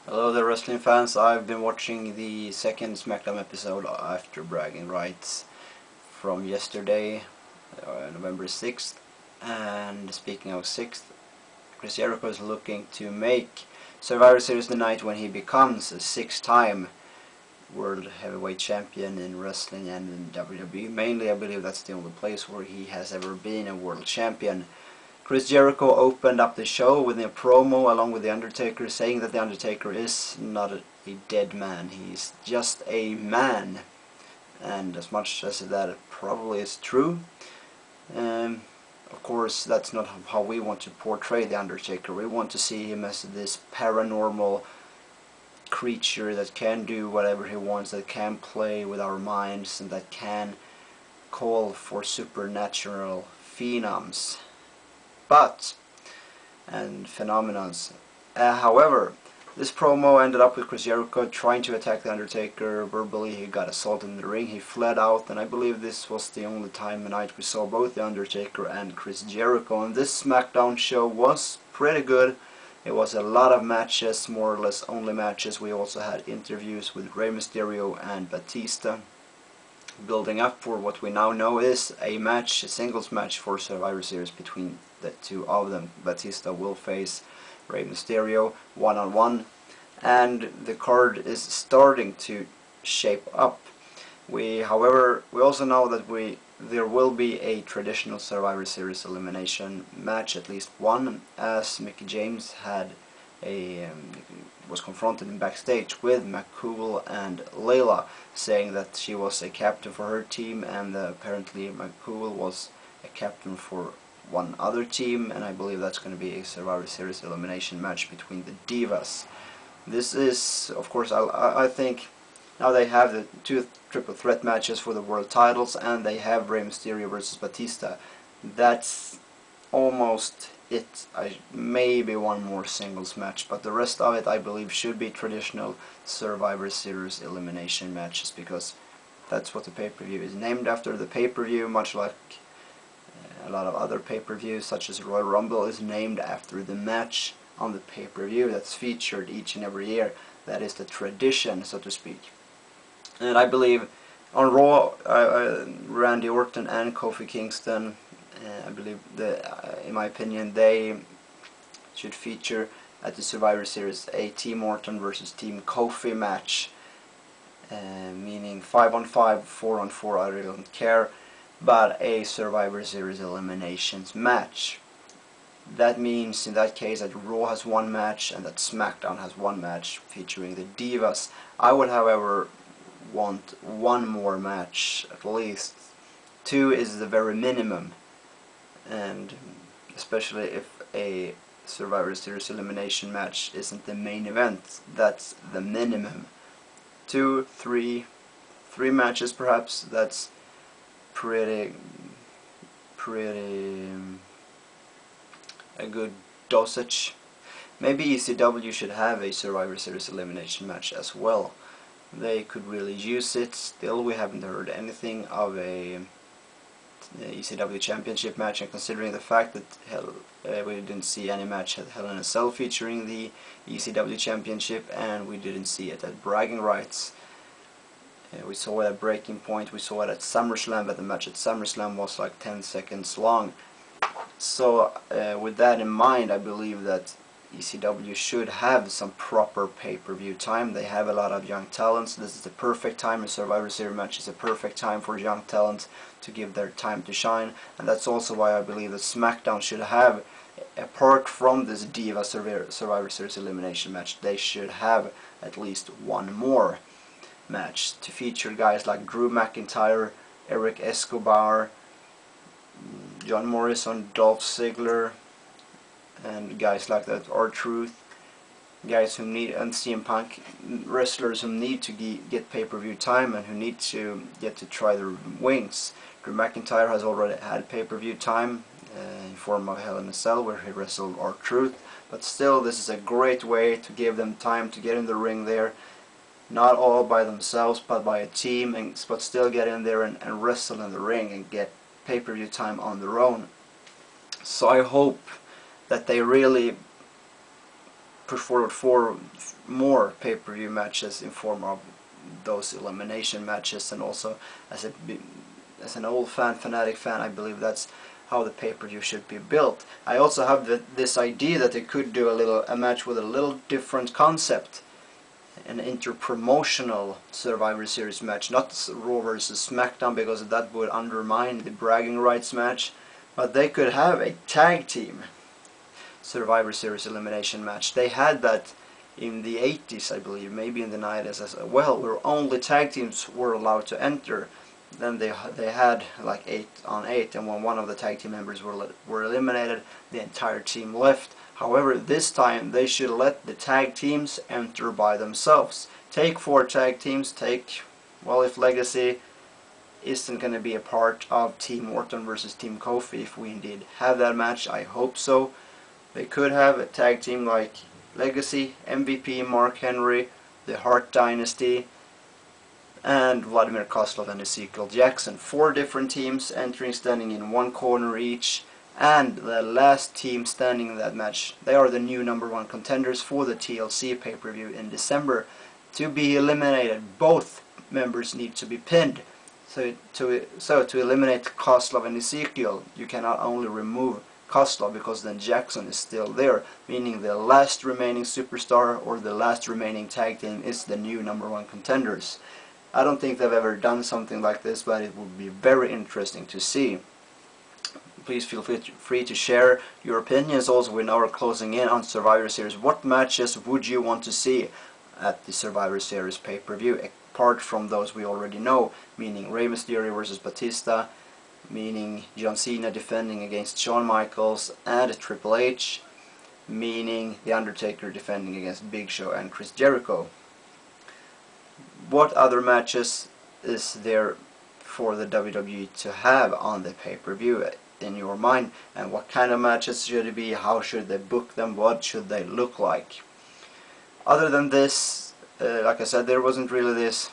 Hello there, wrestling fans. I've been watching the second SmackDown episode after bragging rights from yesterday, November 6th. And speaking of 6th, Chris Jericho is looking to make Survivor Series the night when he becomes a 6-time World Heavyweight Champion in wrestling and in WWE. Mainly, I believe that's the only place where he has ever been a World Champion. Chris Jericho opened up the show with a promo along with The Undertaker, saying that The Undertaker is not a dead man, he's just a man. And as much as that probably is true, of course that's not how we want to portray The Undertaker. We want to see him as this paranormal creature that can do whatever he wants, that can play with our minds, and that can call for supernatural phenoms and phenomenons. However, this promo ended up with Chris Jericho trying to attack The Undertaker. Verbally, he got assaulted in the ring, he fled out, and I believe this was the only time tonight we saw both The Undertaker and Chris Jericho. And this SmackDown show was pretty good. It was a lot of matches, more or less only matches. We also had interviews with Rey Mysterio and Batista, building up for what we now know is a match, a singles match for Survivor Series between the two of them. Batista will face Rey Mysterio one-on-one, and the card is starting to shape up. However, we also know that there will be a traditional Survivor Series elimination match, at least one, as Mickey James was confronted in backstage with McCool and Layla, saying that she was a captain for her team, and apparently McCool was a captain for one other team, and I believe that's going to be a Survivor Series elimination match between the Divas. This is, of course, I think now they have the two triple threat matches for the world titles, and they have Rey Mysterio versus Batista. That's almost it. Maybe one more singles match, but the rest of it I believe should be traditional Survivor Series elimination matches, because that's what the pay-per-view is named after. The pay-per-view, much like a lot of other pay-per-views such as Royal Rumble, is named after the match on the pay-per-view that's featured each and every year. That is the tradition, so to speak. And I believe on Raw, Randy Orton and Kofi Kingston, I believe in my opinion, they should feature at the Survivor Series a Team Orton versus Team Kofi match, meaning 5-on-5, 4-on-4, I really don't care, but a Survivor Series eliminations match. That means in that case that Raw has one match and that SmackDown has one match featuring the Divas. I would, however, want one more match at least. 2 is the very minimum, and especially if a Survivor Series elimination match isn't the main event, that's the minimum. 2, 3 matches perhaps. That's pretty a good dosage. Maybe ECW should have a Survivor Series elimination match as well. They could really use it. Still, we haven't heard anything of a ECW Championship match, and considering the fact that we didn't see any match at Hell in a Cell featuring the ECW Championship, and we didn't see it at Bragging Rights. We saw it at Breaking Point, we saw it at SummerSlam, but the match at SummerSlam was like 10 seconds long. So with that in mind, I believe that ECW should have some proper pay-per-view time. They have a lot of young talents. This is the perfect time. A Survivor Series match is a perfect time for young talent to give their time to shine, and that's also why I believe that SmackDown should have, apart from this Diva Survivor Series elimination match, they should have at least one more match to feature guys like Drew McIntyre, Eric Escobar, John Morrison, Dolph Ziggler, and guys like that, R-Truth, guys who need, and CM Punk, wrestlers who need to get pay-per-view time and who need to get to try their wings. Drew McIntyre has already had pay-per-view time in form of Hell in a Cell, where he wrestled R-Truth, but still this is a great way to give them time to get in the ring there, not all by themselves but by a team, but still get in there and wrestle in the ring and get pay-per-view time on their own. So I hope that they really push forward for more pay-per-view matches in form of those elimination matches, and also as an old fanatic fan, I believe that's how the pay-per-view should be built. I also have this idea that they could do a match with a little different concept, an inter-promotional Survivor Series match, not Raw versus SmackDown, because that would undermine the bragging rights match, but they could have a tag team Survivor Series elimination match. They had that in the 80s, I believe, maybe in the 90s as well, where only tag teams were allowed to enter. Then they had like 8 on 8, and when one of the tag team members were eliminated, the entire team left. However, this time they should let the tag teams enter by themselves. Take 4 tag teams, well, if Legacy isn't going to be a part of Team Orton versus Team Kofi, if we indeed have that match, I hope so. They could have a tag team like Legacy, MVP, Mark Henry, the Hart Dynasty, and Vladimir Kozlov and Ezekiel Jackson. 4 different teams entering, standing in one corner each, and the last team standing in that match, they are the new #1 contenders for the TLC pay-per-view in December. To be eliminated, both members need to be pinned. So to eliminate Kozlov and Ezekiel, you cannot only remove Kozlov, because then Jackson is still there, meaning the last remaining superstar or the last remaining tag team is the new #1 contenders. I don't think they've ever done something like this, but it would be very interesting to see. Please feel free to share your opinions. Also, we now are closing in on Survivor Series. What matches would you want to see at the Survivor Series pay-per-view, apart from those we already know, meaning Rey Mysterio versus Batista, meaning John Cena defending against Shawn Michaels and Triple H, meaning The Undertaker defending against Big Show and Chris Jericho? What other matches is there for the WWE to have on the pay-per-view in your mind, and what kind of matches should it be? How should they book them? What should they look like? Other than this, like I said, there wasn't really this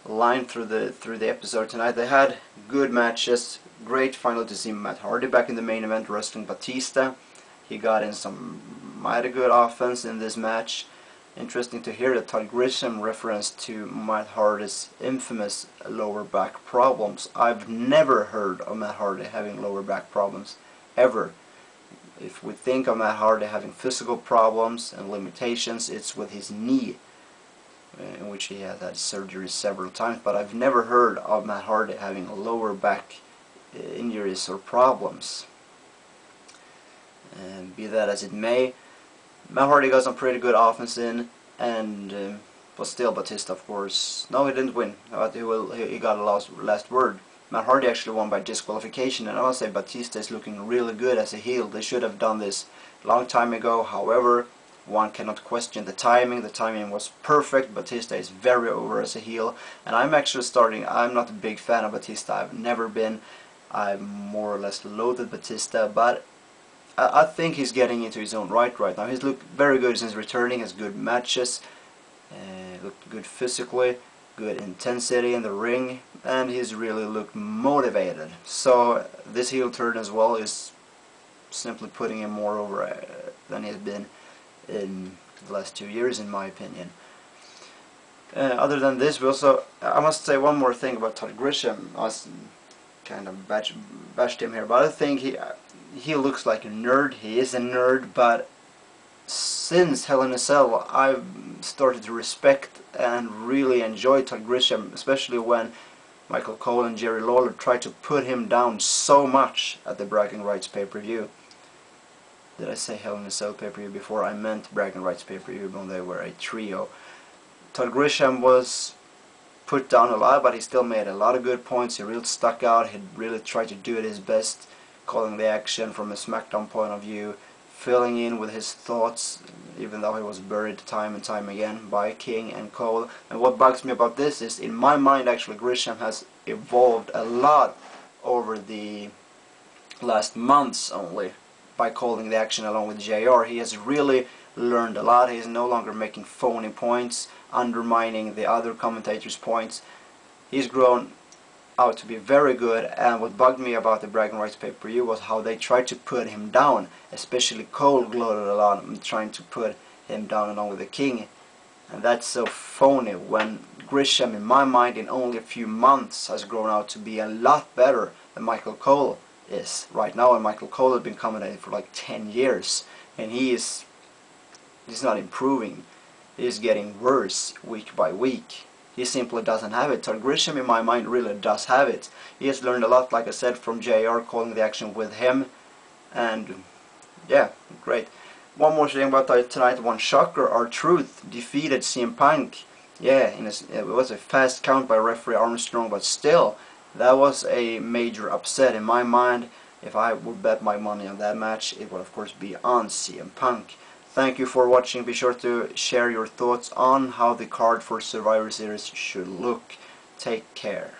line through the episode tonight. They had good matches. Great finally to see Matt Hardy back in the main event wrestling Batista. He got in some mighty good offense in this match. Interesting to hear that Todd Grisham referenced to Matt Hardy's infamous lower back problems. I've never heard of Matt Hardy having lower back problems, ever. If we think of Matt Hardy having physical problems and limitations, it's with his knee, in which he has had surgery several times, but I've never heard of Matt Hardy having lower back injuries or problems. And be that as it may, Matt Hardy got some pretty good offense in, and but still Batista, of course, no, he didn't win, but he got a last word. Matt Hardy actually won by disqualification, and I must say Batista is looking really good as a heel. They should have done this a long time ago. However, one cannot question the timing. The timing was perfect. Batista is very over as a heel, and I'm not a big fan of Batista. I've never been. I've more or less loathed Batista, but I think he's getting into his own right now. He's looked very good since returning, has good matches, looked good physically, good intensity in the ring, and he's really looked motivated. So this heel turn as well is simply putting him more over than he's been in the last 2 years, in my opinion. Other than this, I must say one more thing about Todd Grisham. I was kind of bashed him here, but I think he looks like a nerd. He is a nerd, but since Hell in a Cell, I've started to respect and really enjoy Todd Grisham, especially when Michael Cole and Jerry Lawler tried to put him down so much at the Bragging Rights pay-per-view. Did I say Hell in a Cell pay-per-view before? I meant Bragging Rights pay-per-view when they were a trio. Todd Grisham was put down a lot, but he still made a lot of good points. He really stuck out. He really tried to do it his best, calling the action from a SmackDown point of view, filling in with his thoughts, even though he was buried time and time again by King and Cole. And what bugs me about this is, in my mind, actually, Grisham has evolved a lot over the last months only by calling the action along with JR. He has really learned a lot. He is no longer making phony points, undermining the other commentators' points. He's grown out to be very good, and what bugged me about the Bragging Rights pay-per-view was how they tried to put him down. Especially Cole gloated a lot on trying to put him down along with the King. And that's so phony when Grisham, in my mind, in only a few months has grown out to be a lot better than Michael Cole is right now. And Michael Cole has been commentating for like 10 years, and he's not improving. He's getting worse week by week. He simply doesn't have it. Todd Grisham, in my mind, really does have it. He has learned a lot, like I said, from JR, calling the action with him. And yeah, great. One more thing about tonight, one shocker, R-Truth defeated CM Punk. Yeah, it was a fast count by referee Armstrong, but still, that was a major upset. In my mind, if I would bet my money on that match, it would of course be on CM Punk. Thank you for watching. Be sure to share your thoughts on how the card for Survivor Series should look. Take care.